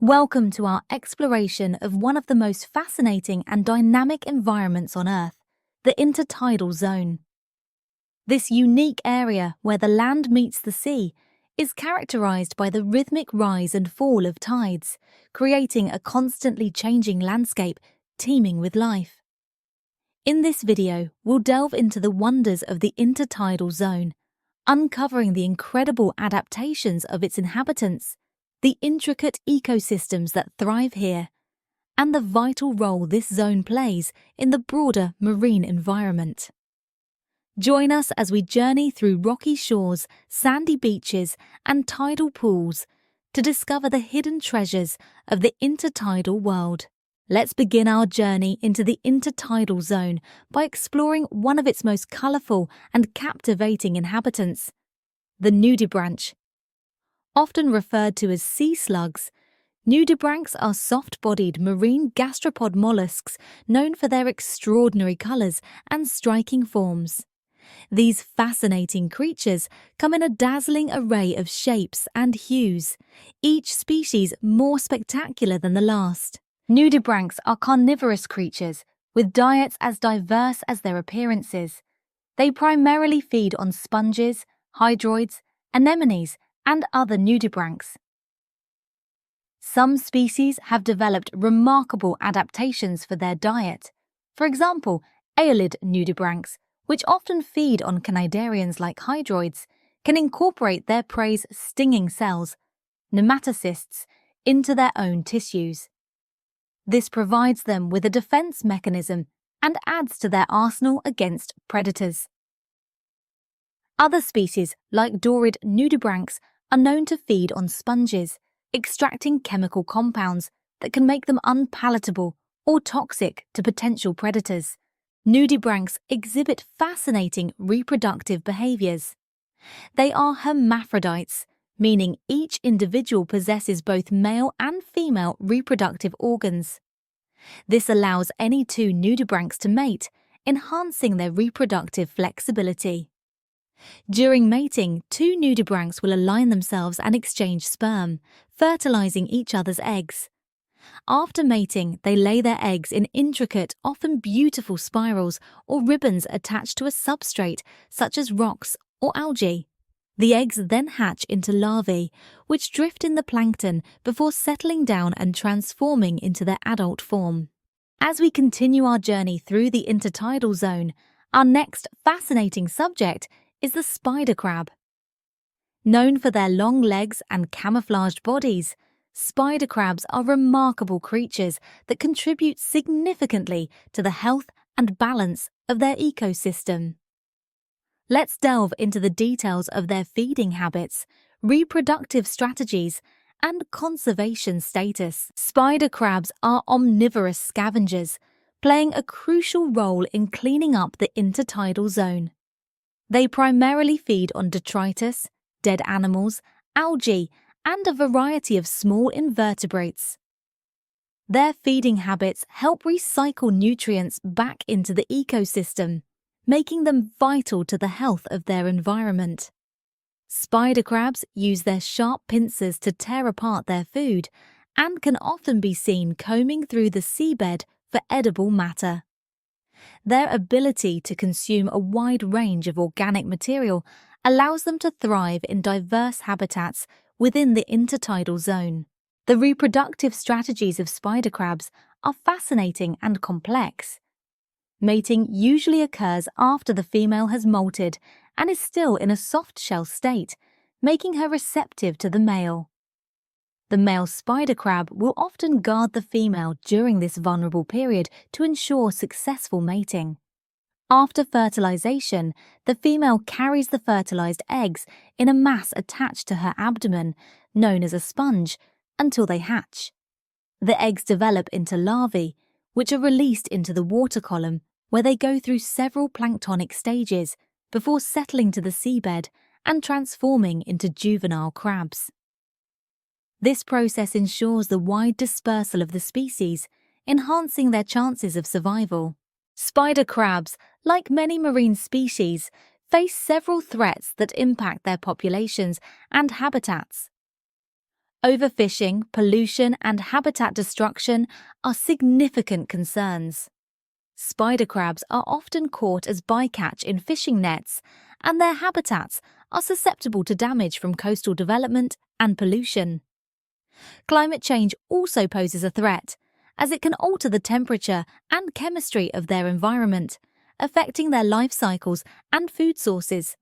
Welcome to our exploration of one of the most fascinating and dynamic environments on Earth, the intertidal zone. This unique area where the land meets the sea is characterized by the rhythmic rise and fall of tides, creating a constantly changing landscape teeming with life. In this video, we'll delve into the wonders of the intertidal zone, uncovering the incredible adaptations of its inhabitants, the intricate ecosystems that thrive here, and the vital role this zone plays in the broader marine environment. Join us as we journey through rocky shores, sandy beaches, and tidal pools to discover the hidden treasures of the intertidal world. Let's begin our journey into the intertidal zone by exploring one of its most colourful and captivating inhabitants, the nudibranch. Often referred to as sea slugs, nudibranchs are soft-bodied marine gastropod mollusks known for their extraordinary colours and striking forms. These fascinating creatures come in a dazzling array of shapes and hues, each species more spectacular than the last. Nudibranchs are carnivorous creatures with diets as diverse as their appearances. They primarily feed on sponges, hydroids, anemones, and other nudibranchs. Some species have developed remarkable adaptations for their diet. For example, aelid nudibranchs, which often feed on cnidarians like hydroids, can incorporate their prey's stinging cells, nematocysts, into their own tissues. This provides them with a defense mechanism and adds to their arsenal against predators. Other species, like dorid nudibranchs, are known to feed on sponges, extracting chemical compounds that can make them unpalatable or toxic to potential predators. Nudibranchs exhibit fascinating reproductive behaviors. They are hermaphrodites, meaning each individual possesses both male and female reproductive organs. This allows any two nudibranchs to mate, enhancing their reproductive flexibility. During mating, two nudibranchs will align themselves and exchange sperm, fertilizing each other's eggs. After mating, they lay their eggs in intricate, often beautiful spirals or ribbons attached to a substrate, such as rocks or algae. The eggs then hatch into larvae, which drift in the plankton before settling down and transforming into their adult form. As we continue our journey through the intertidal zone, our next fascinating subject is the spider crab. Known for their long legs and camouflaged bodies, spider crabs are remarkable creatures that contribute significantly to the health and balance of their ecosystem. Let's delve into the details of their feeding habits, reproductive strategies, and conservation status. Spider crabs are omnivorous scavengers, playing a crucial role in cleaning up the intertidal zone. They primarily feed on detritus, dead animals, algae, and a variety of small invertebrates. Their feeding habits help recycle nutrients back into the ecosystem, making them vital to the health of their environment. Spider crabs use their sharp pincers to tear apart their food and can often be seen combing through the seabed for edible matter. Their ability to consume a wide range of organic material allows them to thrive in diverse habitats within the intertidal zone. The reproductive strategies of spider crabs are fascinating and complex. Mating usually occurs after the female has molted and is still in a soft shell state, making her receptive to the male. The male spider crab will often guard the female during this vulnerable period to ensure successful mating. After fertilization, the female carries the fertilized eggs in a mass attached to her abdomen, known as a sponge, until they hatch. The eggs develop into larvae, which are released into the water column, where they go through several planktonic stages before settling to the seabed and transforming into juvenile crabs. This process ensures the wide dispersal of the species, enhancing their chances of survival. Spider crabs, like many marine species, face several threats that impact their populations and habitats. Overfishing, pollution, and habitat destruction are significant concerns. Spider crabs are often caught as bycatch in fishing nets, and their habitats are susceptible to damage from coastal development and pollution. Climate change also poses a threat, as it can alter the temperature and chemistry of their environment, affecting their life cycles and food sources.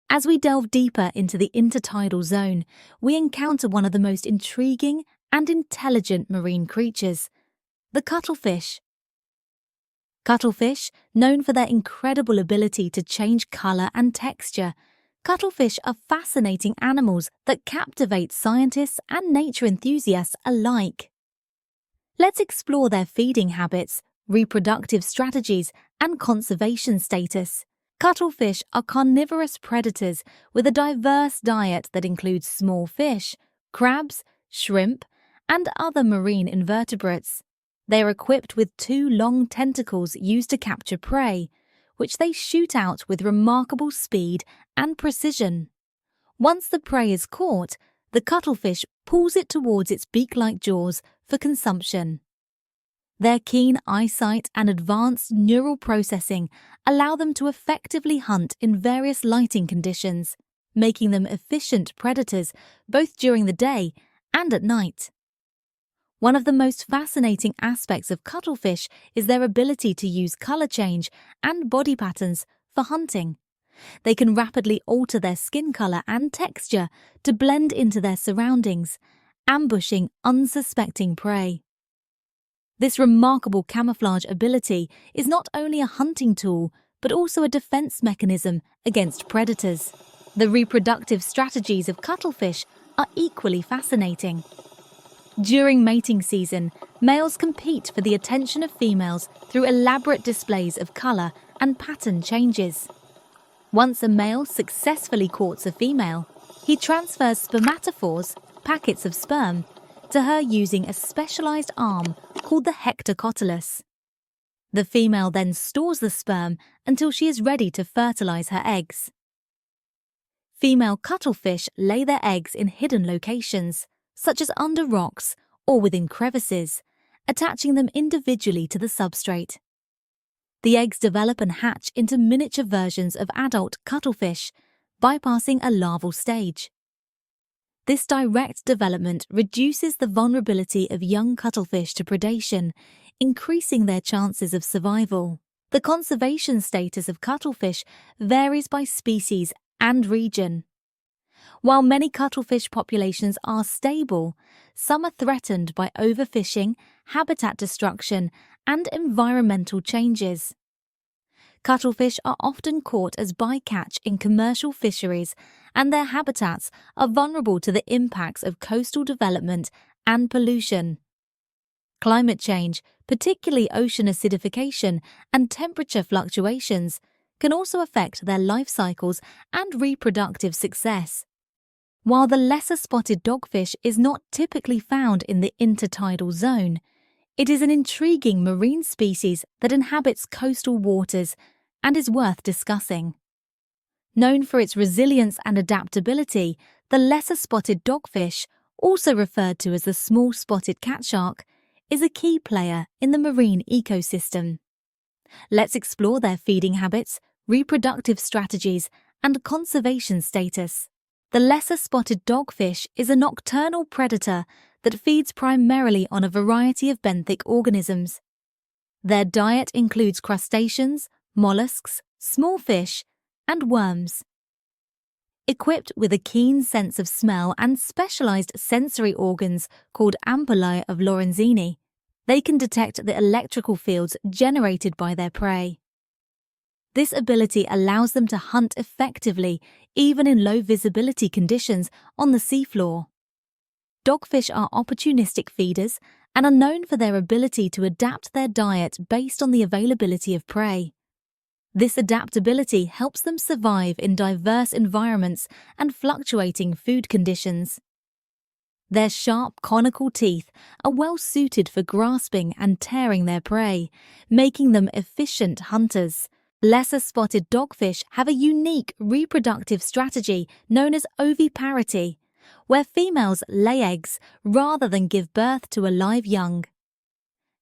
As we delve deeper into the intertidal zone, we encounter one of the most intriguing and intelligent marine creatures, the cuttlefish. Cuttlefish, known for their incredible ability to change colour and texture, cuttlefish are fascinating animals that captivate scientists and nature enthusiasts alike. Let's explore their feeding habits, reproductive strategies, and conservation status. Cuttlefish are carnivorous predators with a diverse diet that includes small fish, crabs, shrimp, and other marine invertebrates. They are equipped with 2 long tentacles used to capture prey, which they shoot out with remarkable speed and precision. Once the prey is caught, the cuttlefish pulls it towards its beak-like jaws for consumption. Their keen eyesight and advanced neural processing allow them to effectively hunt in various lighting conditions, making them efficient predators both during the day and at night. One of the most fascinating aspects of cuttlefish is their ability to use colour change and body patterns for hunting. They can rapidly alter their skin colour and texture to blend into their surroundings, ambushing unsuspecting prey. This remarkable camouflage ability is not only a hunting tool, but also a defense mechanism against predators. The reproductive strategies of cuttlefish are equally fascinating. During mating season, males compete for the attention of females through elaborate displays of colour and pattern changes. Once a male successfully courts a female, he transfers spermatophores, packets of sperm, to her using a specialized arm called the hectocotylus. The female then stores the sperm until she is ready to fertilize her eggs. Female cuttlefish lay their eggs in hidden locations, such as under rocks or within crevices, attaching them individually to the substrate. The eggs develop and hatch into miniature versions of adult cuttlefish, bypassing a larval stage. This direct development reduces the vulnerability of young cuttlefish to predation, increasing their chances of survival. The conservation status of cuttlefish varies by species and region. While many cuttlefish populations are stable, some are threatened by overfishing, habitat destruction, and environmental changes. Cuttlefish are often caught as bycatch in commercial fisheries, and their habitats are vulnerable to the impacts of coastal development and pollution. Climate change, particularly ocean acidification and temperature fluctuations, can also affect their life cycles and reproductive success. While the lesser spotted dogfish is not typically found in the intertidal zone, it is an intriguing marine species that inhabits coastal waters and is worth discussing. Known for its resilience and adaptability, the lesser spotted dogfish, also referred to as the small spotted cat shark, is a key player in the marine ecosystem. Let's explore their feeding habits, reproductive strategies, and conservation status. The lesser spotted dogfish is a nocturnal predator that feeds primarily on a variety of benthic organisms. Their diet includes crustaceans, mollusks, small fish, and worms. Equipped with a keen sense of smell and specialized sensory organs called ampullae of Lorenzini, they can detect the electrical fields generated by their prey. This ability allows them to hunt effectively, even in low visibility conditions on the seafloor. Dogfish are opportunistic feeders and are known for their ability to adapt their diet based on the availability of prey. This adaptability helps them survive in diverse environments and fluctuating food conditions. Their sharp conical teeth are well suited for grasping and tearing their prey, making them efficient hunters. Lesser spotted dogfish have a unique reproductive strategy known as oviparity, where females lay eggs rather than give birth to a live young.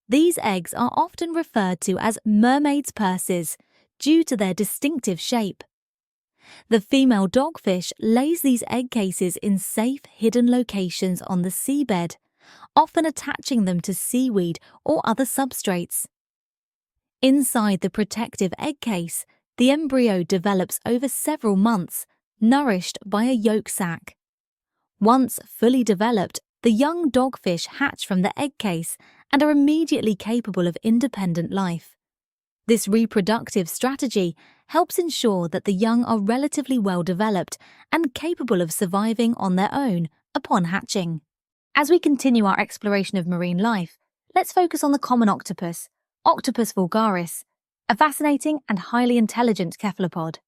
These eggs are often referred to as mermaids' purses due to their distinctive shape. The female dogfish lays these egg cases in safe, hidden locations on the seabed, often attaching them to seaweed or other substrates. Inside the protective egg case, the embryo develops over several months, nourished by a yolk sac. Once fully developed, the young dogfish hatch from the egg case and are immediately capable of independent life. This reproductive strategy helps ensure that the young are relatively well developed and capable of surviving on their own upon hatching. As we continue our exploration of marine life, let's focus on the common octopus, Octopus vulgaris, a fascinating and highly intelligent cephalopod.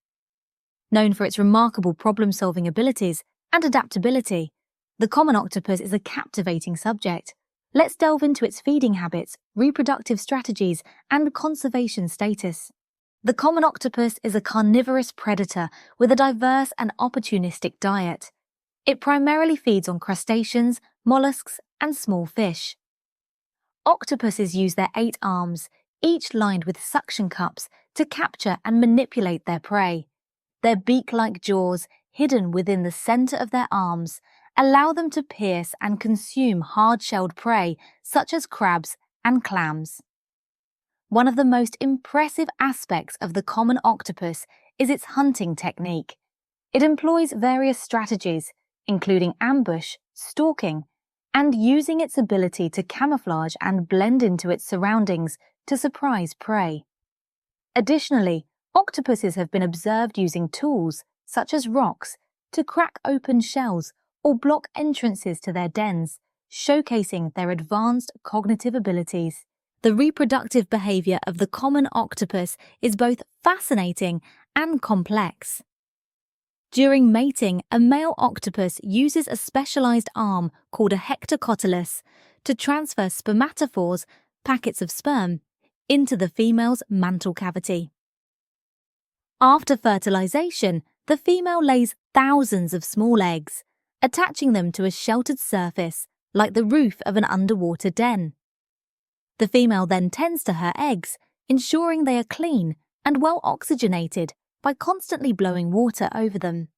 Known for its remarkable problem-solving abilities and adaptability, the common octopus is a captivating subject. Let's delve into its feeding habits, reproductive strategies, and conservation status. The common octopus is a carnivorous predator with a diverse and opportunistic diet. It primarily feeds on crustaceans, mollusks, and small fish. Octopuses use their 8 arms, each lined with suction cups, to capture and manipulate their prey. Their beak-like jaws, hidden within the center of their arms, allow them to pierce and consume hard-shelled prey such as crabs and clams. One of the most impressive aspects of the common octopus is its hunting technique. It employs various strategies, including ambush, stalking, and using its ability to camouflage and blend into its surroundings to surprise prey. Additionally, octopuses have been observed using tools, such as rocks, to crack open shells or block entrances to their dens, showcasing their advanced cognitive abilities. The reproductive behavior of the common octopus is both fascinating and complex. During mating, a male octopus uses a specialized arm called a hectocotylus to transfer spermatophores, packets of sperm, into the female's mantle cavity. After fertilization, the female lays thousands of small eggs, attaching them to a sheltered surface like the roof of an underwater den. The female then tends to her eggs, ensuring they are clean and well oxygenated by constantly blowing water over them.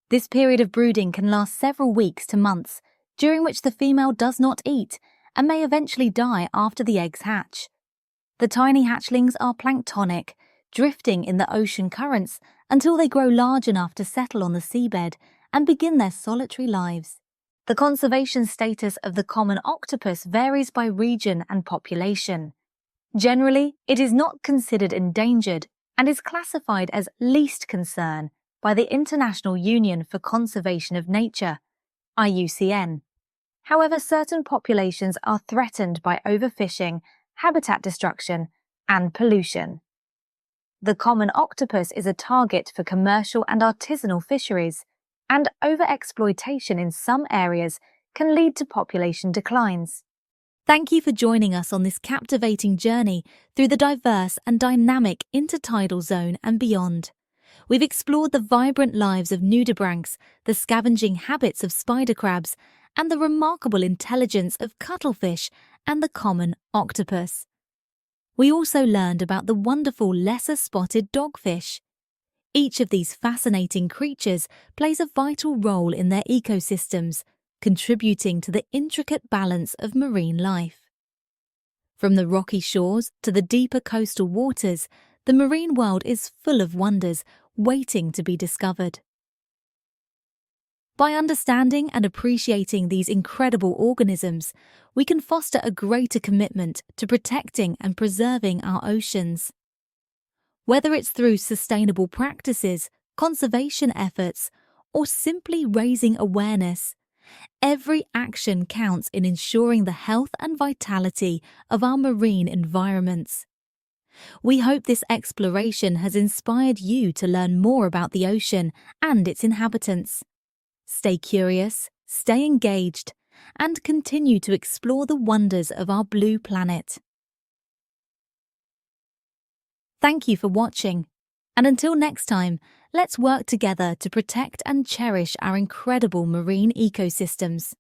This period of brooding can last several weeks to months, during which the female does not eat and may eventually die after the eggs hatch. The tiny hatchlings are planktonic, drifting in the ocean currents until they grow large enough to settle on the seabed and begin their solitary lives. The conservation status of the common octopus varies by region and population. Generally, it is not considered endangered and is classified as least concern by the International Union for Conservation of Nature, IUCN. However, certain populations are threatened by overfishing, habitat destruction, and pollution. The common octopus is a target for commercial and artisanal fisheries, and overexploitation in some areas can lead to population declines. Thank you for joining us on this captivating journey through the diverse and dynamic intertidal zone and beyond. We've explored the vibrant lives of nudibranchs, the scavenging habits of spider crabs, and the remarkable intelligence of cuttlefish and the common octopus. We also learned about the wonderful lesser-spotted dogfish. Each of these fascinating creatures plays a vital role in their ecosystems, contributing to the intricate balance of marine life. From the rocky shores to the deeper coastal waters, the marine world is full of wonders waiting to be discovered. By understanding and appreciating these incredible organisms, we can foster a greater commitment to protecting and preserving our oceans. Whether it's through sustainable practices, conservation efforts, or simply raising awareness, every action counts in ensuring the health and vitality of our marine environments. We hope this exploration has inspired you to learn more about the ocean and its inhabitants. Stay curious, stay engaged, and continue to explore the wonders of our blue planet. Thank you for watching, and until next time, let's work together to protect and cherish our incredible marine ecosystems.